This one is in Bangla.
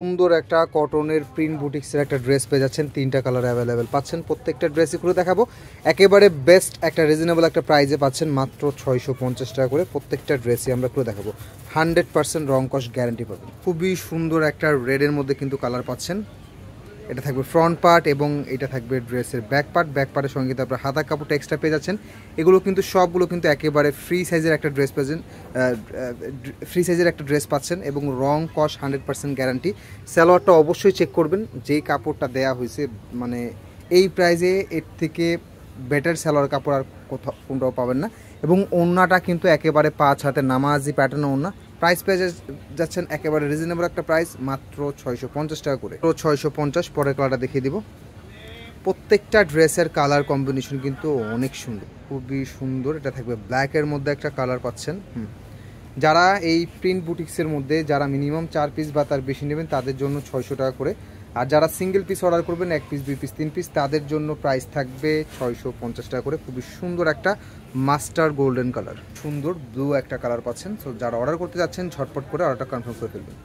সুন্দর একটা কটনের প্রিন্ট বুটিক্সের একটা ড্রেস পেয়ে যাচ্ছেন। 3টা কালার অ্যাভেলেবেল পাচ্ছেন। প্রত্যেকটা ড্রেসই খুলে দেখাবো। একেবারে বেস্ট একটা রিজনেবল একটা প্রাইসে পাচ্ছেন মাত্র 650 টাকা করে। প্রত্যেকটা ড্রেসই আমরা খুলে দেখাবো। 100% রং কস গ্যারান্টি পাবেন। খুবই সুন্দর একটা রেডের মধ্যে কিন্তু কালার পাচ্ছেন। এটা থাকবে ফ্রন্ট পার্ট এবং এটা থাকবে ড্রেসের ব্যাক পার্ট। ব্যাক পার্টের সঙ্গে কিন্তু আপনার হাতা কাপড়টা এক্সট্রা পেয়ে যাচ্ছেন। এগুলো কিন্তু সবগুলো কিন্তু একেবারে ফ্রি সাইজের একটা ড্রেস পাচ্ছেন। ফ্রি সাইজের একটা ড্রেস পাচ্ছেন এবং রং কস 100% গ্যারান্টি। সালোয়ারটা অবশ্যই চেক করবেন, যেই কাপড়টা দেয়া হয়েছে মানে এই প্রাইজে এর থেকে বেটার সালোয়ার কাপড় আর কোনটাও পাবেন না। এবং ওড়নাটা কিন্তু একেবারে 5 হাতে নামাজি প্যাটার্ন ওড়না। প্রাইস পেয়ে যাচ্ছেন একেবারে রিজনেবল একটা প্রাইস মাত্র 650 টাকা করে। তো 650। পরের কালারটা দেখিয়ে দিব। প্রত্যেকটা ড্রেসের কালার কম্বিনেশন কিন্তু অনেক সুন্দর, খুবই সুন্দর। এটা থাকবে ব্ল্যাকের মধ্যে একটা কালার পাচ্ছেন। যারা এই প্রিন্ট বুটিক্সের মধ্যে যারা মিনিমাম 4 পিস বা তার বেশি নেবেন তাদের জন্য 600 টাকা করে। আর যারা সিঙ্গেল পিস অর্ডার করবেন 1 পিস 2 পিস 3 পিস তাদের জন্য প্রাইস থাকবে 650 টাকা করে। খুবই সুন্দর একটা মাস্টার গোল্ডেন কালার, সুন্দর ব্লু একটা কালার পাচ্ছেন। সো যারা অর্ডার করতে যাচ্ছেন ঝটপট করে অর্ডারটা কনফার্ম করে ফেলবেন।